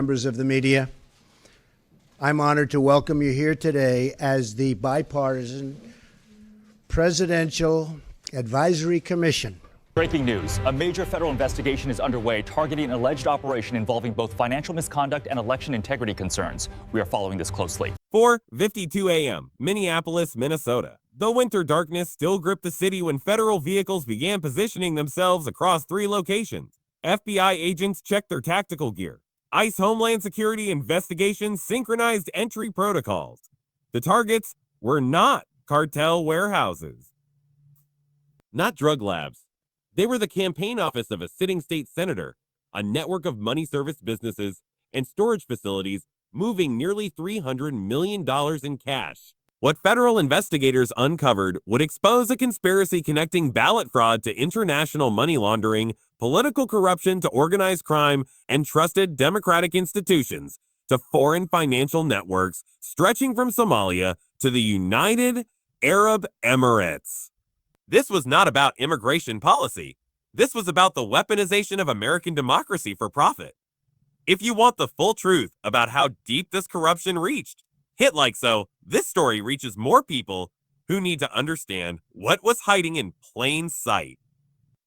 Members of the media, I'm honored to welcome you here today as the bipartisan Presidential Advisory Commission. Breaking news. A major federal investigation is underway targeting an alleged operation involving both financial misconduct and election integrity concerns. We are following this closely. 4:52 a.m., Minneapolis, Minnesota. The winter darkness still gripped the city when federal vehicles began positioning themselves across 3 locations. FBI agents checked their tactical gear. ICE Homeland Security investigations synchronized entry protocols. The targets were not cartel warehouses, not drug labs. They were the campaign office of a sitting state senator, a network of money service businesses, and storage facilities moving nearly $300 million in cash. What federal investigators uncovered would expose a conspiracy connecting ballot fraud to international money laundering, political corruption to organized crime, and trusted democratic institutions to foreign financial networks stretching from Somalia to the United Arab Emirates. This was not about immigration policy. This was about the weaponization of American democracy for profit. If you want the full truth about how deep this corruption reached, hit like so. This story reaches more people who need to understand what was hiding in plain sight.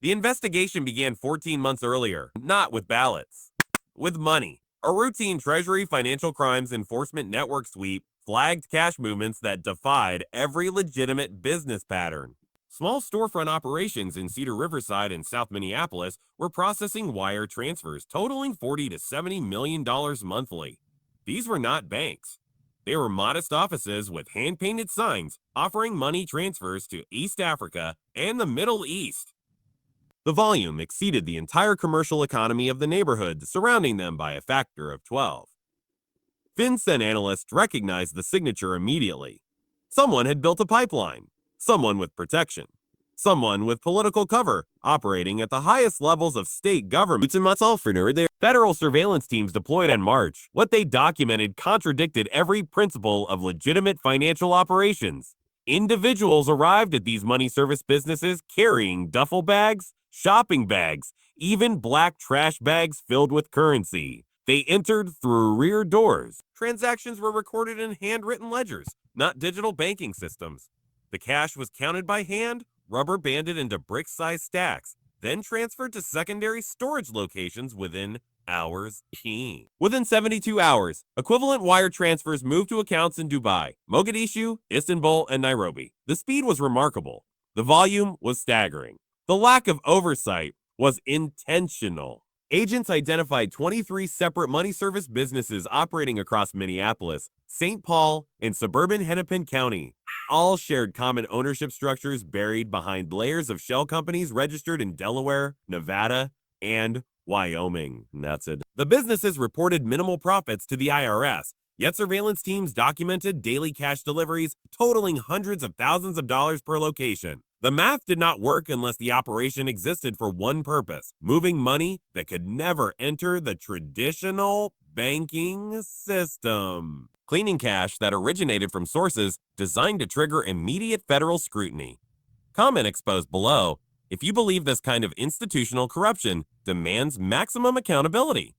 The investigation began 14 months earlier, not with ballots, with money. A routine Treasury Financial Crimes Enforcement Network sweep flagged cash movements that defied every legitimate business pattern. Small storefront operations in Cedar Riverside and South Minneapolis were processing wire transfers totaling $40 to $70 million monthly. These were not banks. They were modest offices with hand-painted signs offering money transfers to East Africa and the Middle East. The volume exceeded the entire commercial economy of the neighborhood surrounding them by a factor of 12. FinCEN analysts recognized the signature immediately. Someone had built a pipeline. Someone with protection. Someone with political cover, operating at the highest levels of state government. Their federal surveillance teams deployed in March. What they documented contradicted every principle of legitimate financial operations. Individuals arrived at these money service businesses carrying duffel bags, shopping bags, even black trash bags filled with currency. They entered through rear doors. Transactions were recorded in handwritten ledgers, not digital banking systems. The cash was counted by hand, rubber banded into brick-sized stacks, then transferred to secondary storage locations within hours. Within 72 hours, equivalent wire transfers moved to accounts in Dubai, Mogadishu, Istanbul, and Nairobi. The speed was remarkable. The volume was staggering. The lack of oversight was intentional. Agents identified 23 separate money service businesses operating across Minneapolis, St. Paul, and suburban Hennepin County. All shared common ownership structures buried behind layers of shell companies registered in Delaware, Nevada, and Wyoming. That's it. The businesses reported minimal profits to the IRS, yet surveillance teams documented daily cash deliveries totaling hundreds of thousands of dollars per location. The math did not work unless the operation existed for one purpose: moving money that could never enter the traditional banking system. Cleaning cash that originated from sources designed to trigger immediate federal scrutiny. Comment exposed below if you believe this kind of institutional corruption demands maximum accountability.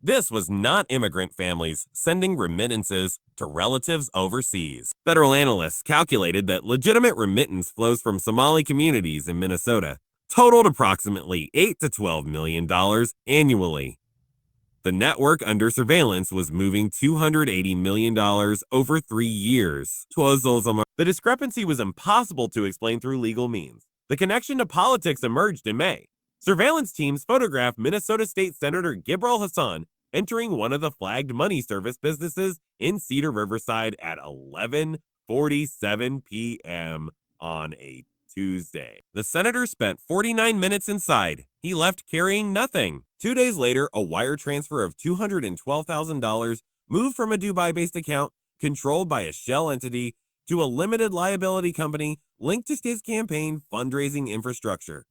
This was not immigrant families sending remittances to relatives overseas. Federal analysts calculated that legitimate remittance flows from Somali communities in Minnesota totaled approximately $8 to $12 million annually. The network under surveillance was moving $280 million over 3 years. The discrepancy was impossible to explain through legal means. The connection to politics emerged in May. Surveillance teams photographed Minnesota State Senator Gibraltar Hassan entering one of the flagged money service businesses in Cedar Riverside at 11:47 p.m. on a Tuesday. The senator spent 49 minutes inside. He left carrying nothing. 2 days later, a wire transfer of $212,000 moved from a Dubai-based account controlled by a shell entity to a limited liability company linked to his campaign fundraising infrastructure.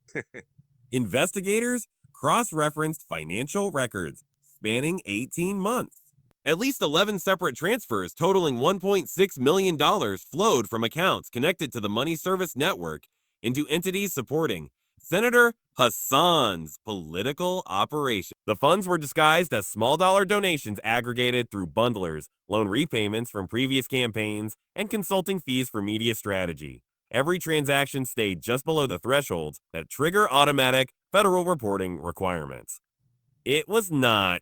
Investigators cross-referenced financial records spanning 18 months. At least 11 separate transfers totaling $1.6 million flowed from accounts connected to the money service network into entities supporting Senator Hassan's political operation. The funds were disguised as small dollar donations aggregated through bundlers, loan repayments from previous campaigns, and consulting fees for media strategy. Every transaction stayed just below the thresholds that trigger automatic federal reporting requirements. It was not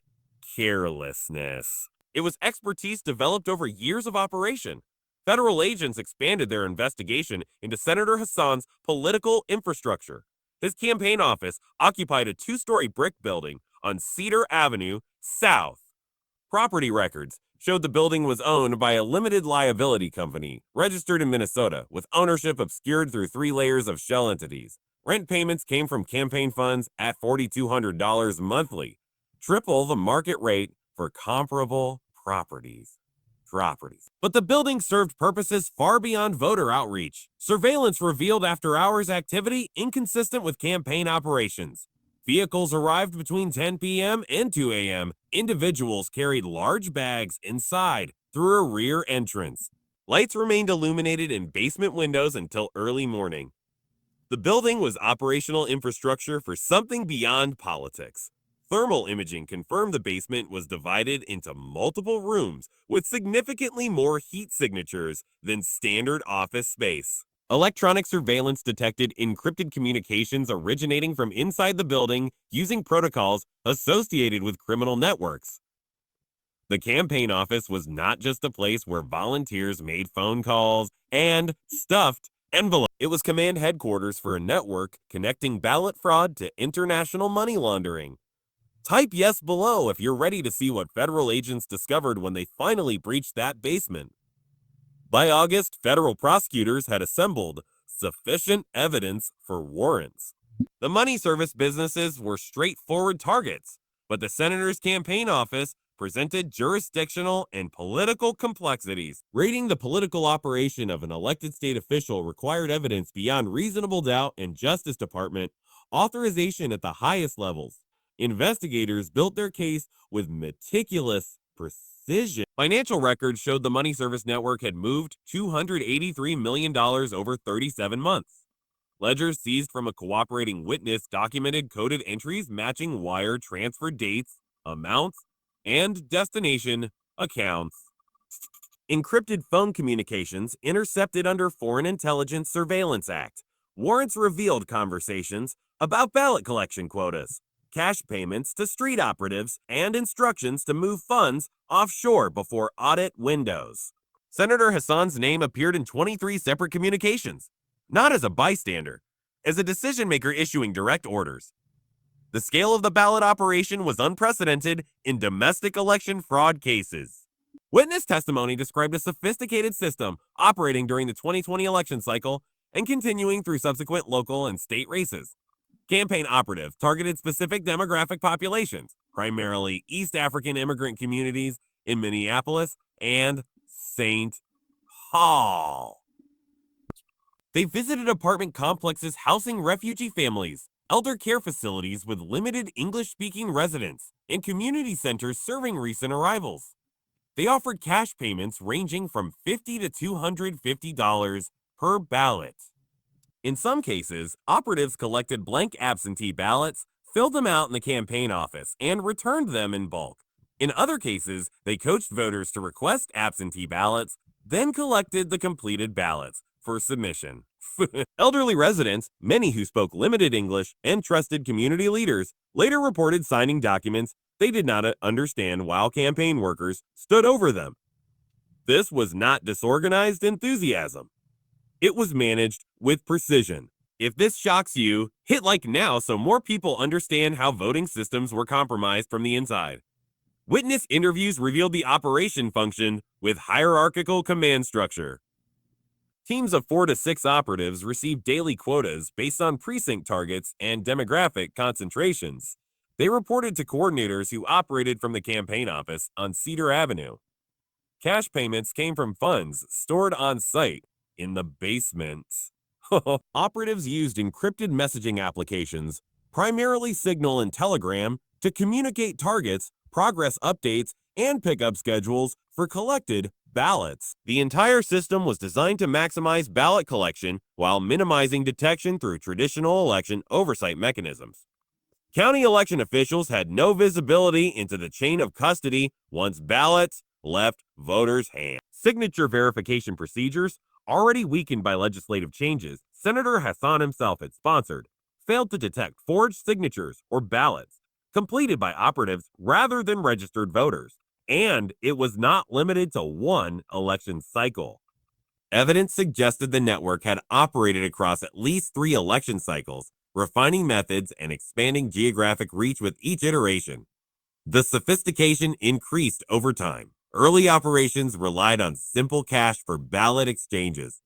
carelessness. It was expertise developed over years of operation. Federal agents expanded their investigation into Senator Hassan's political infrastructure. His campaign office occupied a two-story brick building on Cedar Avenue South. Property records showed the building was owned by a limited liability company registered in Minnesota with ownership obscured through 3 layers of shell entities. Rent payments came from campaign funds at $4,200 monthly, triple the market rate for comparable properties. But the building served purposes far beyond voter outreach. Surveillance revealed after-hours activity inconsistent with campaign operations. Vehicles arrived between 10 p.m. and 2 a.m. Individuals carried large bags inside through a rear entrance. Lights remained illuminated in basement windows until early morning. The building was operational infrastructure for something beyond politics. Thermal imaging confirmed the basement was divided into multiple rooms with significantly more heat signatures than standard office space. Electronic surveillance detected encrypted communications originating from inside the building using protocols associated with criminal networks. The campaign office was not just a place where volunteers made phone calls and stuffed envelopes. It was command headquarters for a network connecting ballot fraud to international money laundering. Type yes below if you're ready to see what federal agents discovered when they finally breached that basement. By August, federal prosecutors had assembled sufficient evidence for warrants. The money service businesses were straightforward targets, but the senator's campaign office presented jurisdictional and political complexities. Rating the political operation of an elected state official required evidence beyond reasonable doubt and Justice Department authorization at the highest levels. Investigators built their case with meticulous precision. Financial records showed the money service network had moved $283 million over 37 months. Ledgers seized from a cooperating witness documented coded entries matching wire transfer dates, amounts, and destination accounts. Encrypted phone communications intercepted under Foreign Intelligence Surveillance Act. Warrants revealed conversations about ballot collection quotas, cash payments to street operatives, and instructions to move funds offshore before audit windows. Senator Hassan's name appeared in 23 separate communications, not as a bystander, as a decision-maker issuing direct orders. The scale of the ballot operation was unprecedented in domestic election fraud cases. Witness testimony described a sophisticated system operating during the 2020 election cycle and continuing through subsequent local and state races. Campaign operatives targeted specific demographic populations, primarily East African immigrant communities in Minneapolis and St. Paul. They visited apartment complexes housing refugee families, elder care facilities with limited English-speaking residents, and community centers serving recent arrivals. They offered cash payments ranging from $50 to $250 per ballot. In some cases, operatives collected blank absentee ballots, filled them out in the campaign office, and returned them in bulk. In other cases, they coached voters to request absentee ballots, then collected the completed ballots for submission. Elderly residents, many who spoke limited English, and trusted community leaders, later reported signing documents they did not understand while campaign workers stood over them. This was not disorganized enthusiasm. It was managed with precision. If this shocks you, hit like now so more people understand how voting systems were compromised from the inside. Witness interviews revealed the operation functioned with hierarchical command structure. Teams of 4 to 6 operatives received daily quotas based on precinct targets and demographic concentrations. They reported to coordinators who operated from the campaign office on Cedar Avenue. Cash payments came from funds stored on site in the basement. Operatives used encrypted messaging applications, primarily Signal and Telegram, to communicate targets, progress updates, and pickup schedules for collected ballots. The entire system was designed to maximize ballot collection while minimizing detection through traditional election oversight mechanisms. County election officials had no visibility into the chain of custody once ballots left voters' hands. Signature verification procedures, already weakened by legislative changes Senator Hassan himself had sponsored, failed to detect forged signatures or ballots completed by operatives rather than registered voters, and it was not limited to one election cycle. Evidence suggested the network had operated across at least 3 election cycles, refining methods and expanding geographic reach with each iteration. The sophistication increased over time. Early operations relied on simple cash for ballot exchanges.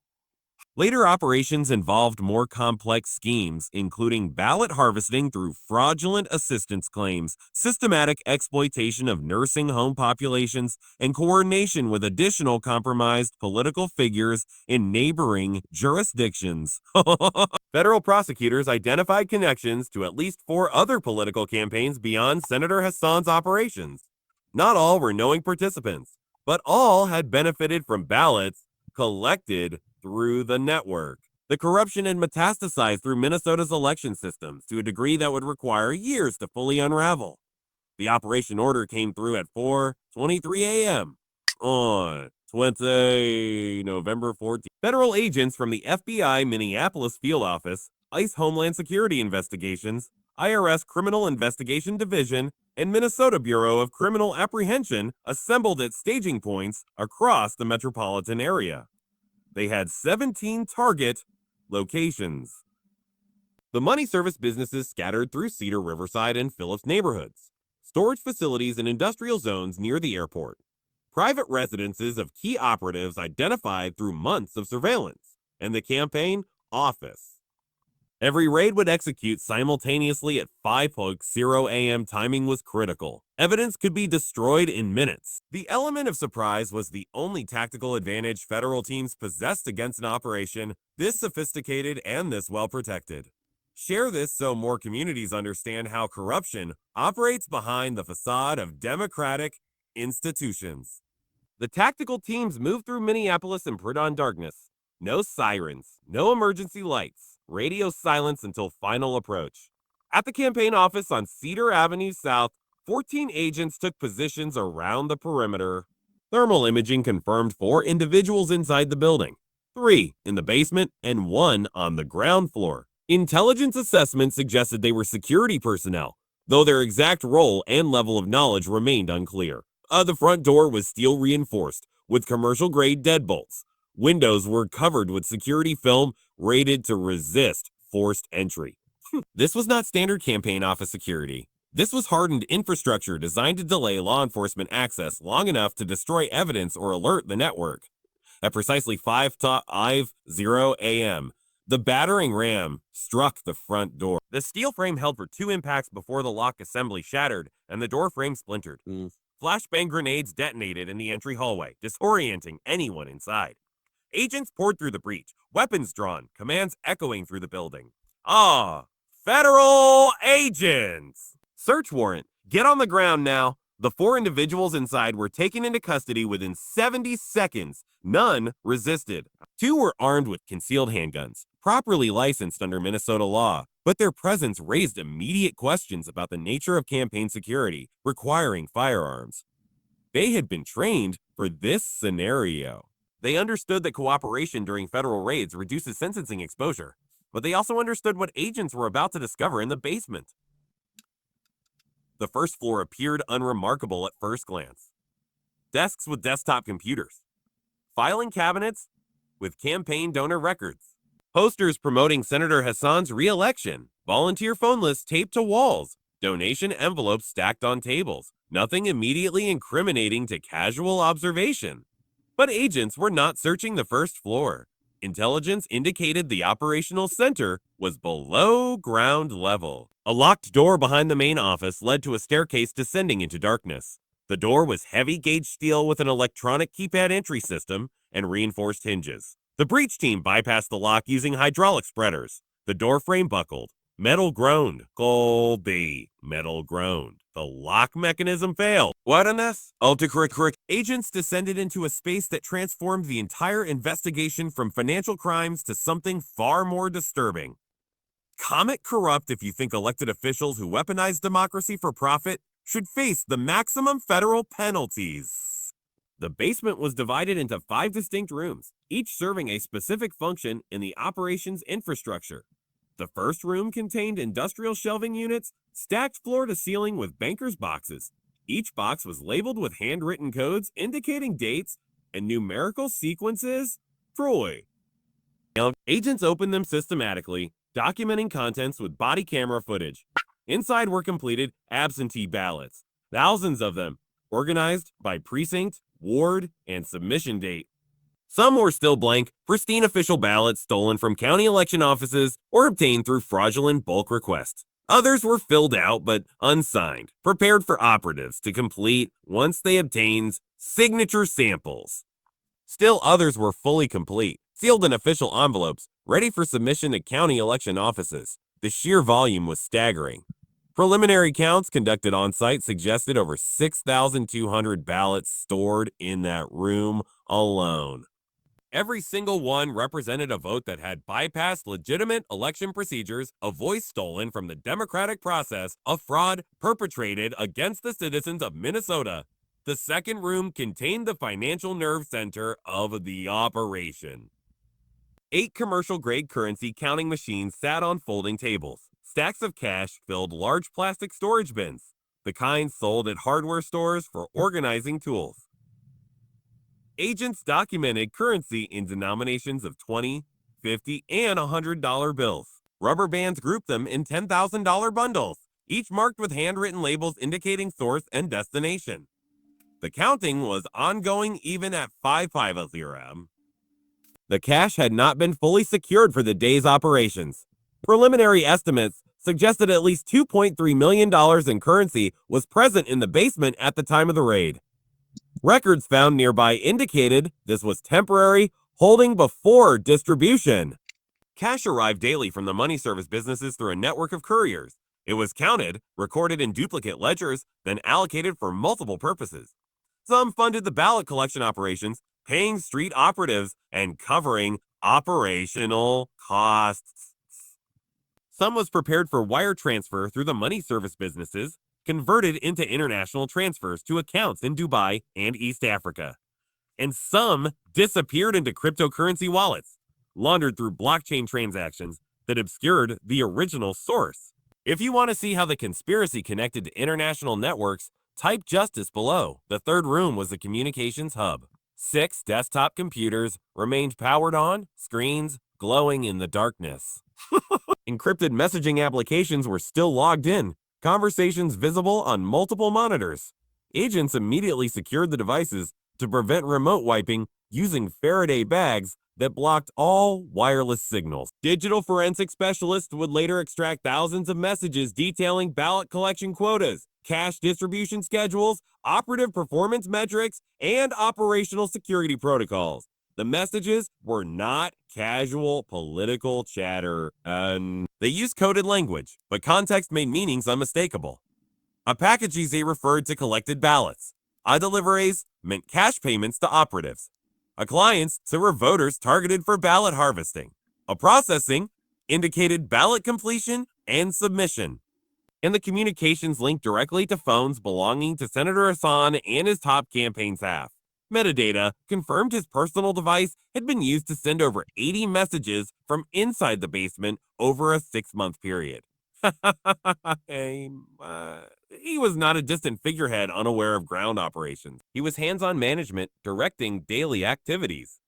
Later operations involved more complex schemes, including ballot harvesting through fraudulent assistance claims, systematic exploitation of nursing home populations, and coordination with additional compromised political figures in neighboring jurisdictions. Federal prosecutors identified connections to at least 4 other political campaigns beyond Senator Hassan's operations. Not all were knowing participants, but all had benefited from ballots collected through the network. The corruption had metastasized through Minnesota's election systems to a degree that would require years to fully unravel. The operation order came through at 4:23 a.m. on November 14th. Federal agents from the FBI Minneapolis Field Office, ICE Homeland Security Investigations, IRS Criminal Investigation Division, and Minnesota Bureau of Criminal Apprehension assembled at staging points across the metropolitan area. They had 17 target locations. The money service businesses scattered through Cedar, Riverside, and Phillips neighborhoods, storage facilities and industrial zones near the airport, private residences of key operatives identified through months of surveillance, and the campaign office. Every raid would execute simultaneously at 5:00 a.m. Timing was critical. Evidence could be destroyed in minutes. The element of surprise was the only tactical advantage federal teams possessed against an operation this sophisticated and this well protected. Share this so more communities understand how corruption operates behind the facade of democratic institutions. The tactical teams moved through Minneapolis in prudent darkness. No sirens, no emergency lights, radio silence until final approach. At the campaign office on Cedar Avenue South, 14 agents took positions around the perimeter. Thermal imaging confirmed 4 individuals inside the building, 3 in the basement and 1 on the ground floor. Intelligence assessment suggested they were security personnel, though their exact role and level of knowledge remained unclear. The front door was steel reinforced with commercial-grade deadbolts. Windows were covered with security film rated to resist forced entry. This was not standard campaign office security. This was hardened infrastructure designed to delay law enforcement access long enough to destroy evidence or alert the network. At precisely 5:50 a.m., the battering ram struck the front door. The steel frame held for 2 impacts before the lock assembly shattered and the door frame splintered. Flashbang grenades detonated in the entry hallway, disorienting anyone inside. Agents poured through the breach, weapons drawn, commands echoing through the building. Federal agents! Search warrant. Get on the ground now. The 4 individuals inside were taken into custody within 70 seconds. None resisted. 2 were armed with concealed handguns, properly licensed under Minnesota law, but their presence raised immediate questions about the nature of campaign security requiring firearms. They had been trained for this scenario. They understood that cooperation during federal raids reduces sentencing exposure, but they also understood what agents were about to discover in the basement. The first floor appeared unremarkable at first glance. Desks with desktop computers, filing cabinets with campaign donor records, posters promoting Senator Hassan's re-election, volunteer phone lists taped to walls, donation envelopes stacked on tables, nothing immediately incriminating to casual observation. But agents were not searching the first floor. Intelligence indicated the operational center was below ground level. A locked door behind the main office led to a staircase descending into darkness. The door was heavy-gauge steel with an electronic keypad entry system and reinforced hinges. The breach team bypassed the lock using hydraulic spreaders. The door frame buckled. Metal groaned. Colby. Metal groaned. The lock mechanism failed. What on this? Agents descended into a space that transformed the entire investigation from financial crimes to something far more disturbing. Comment corrupt if you think elected officials who weaponize democracy for profit should face the maximum federal penalties. The basement was divided into 5 distinct rooms, each serving a specific function in the operations infrastructure. The first room contained industrial shelving units stacked floor to ceiling with banker's boxes. Each box was labeled with handwritten codes indicating dates and numerical sequences. Troy. Agents opened them systematically, documenting contents with body camera footage. Inside were completed absentee ballots, thousands of them, organized by precinct, ward, and submission date. Some were still blank, pristine official ballots stolen from county election offices or obtained through fraudulent bulk requests. Others were filled out but unsigned, prepared for operatives to complete once they obtained signature samples. Still others were fully complete, sealed in official envelopes, ready for submission to county election offices. The sheer volume was staggering. Preliminary counts conducted on site suggested over 6,200 ballots stored in that room alone. Every single one represented a vote that had bypassed legitimate election procedures, a voice stolen from the democratic process, a fraud perpetrated against the citizens of Minnesota. The second room contained the financial nerve center of the operation. 8 commercial-grade currency counting machines sat on folding tables. Stacks of cash filled large plastic storage bins, the kind sold at hardware stores for organizing tools. Agents documented currency in denominations of $20, $50, and $100 bills. Rubber bands grouped them in $10,000 bundles, each marked with handwritten labels indicating source and destination. The counting was ongoing even at 5:50 a.m. The cash had not been fully secured for the day's operations. Preliminary estimates suggested at least $2.3 million in currency was present in the basement at the time of the raid. Records found nearby indicated this was temporary, holding before distribution. Cash arrived daily from the money service businesses through a network of couriers. It was counted, recorded in duplicate ledgers, then allocated for multiple purposes. Some funded the ballot collection operations, paying street operatives and covering operational costs. Some was prepared for wire transfer through the money service businesses, converted into international transfers to accounts in Dubai and East Africa. And some disappeared into cryptocurrency wallets, laundered through blockchain transactions that obscured the original source. If you want to see how the conspiracy connected to international networks, type justice below. The third room was the communications hub. 6 desktop computers remained powered on, screens glowing in the darkness. Encrypted messaging applications were still logged in, conversations visible on multiple monitors. Agents immediately secured the devices to prevent remote wiping using Faraday bags that blocked all wireless signals. Digital forensic specialists would later extract thousands of messages detailing ballot collection quotas, cash distribution schedules, operative performance metrics, and operational security protocols. The messages were not casual political chatter, and they used coded language, but context made meanings unmistakable. A packages referred to collected ballots. A deliveries meant cash payments to operatives. A clients were voters targeted for ballot harvesting. A processing indicated ballot completion and submission. And the communications linked directly to phones belonging to Senator Hassan and his top campaign staff. Metadata confirmed his personal device had been used to send over 80 messages from inside the basement over a 6-month period. He was not a distant figurehead unaware of ground operations. He was hands-on management, directing daily activities.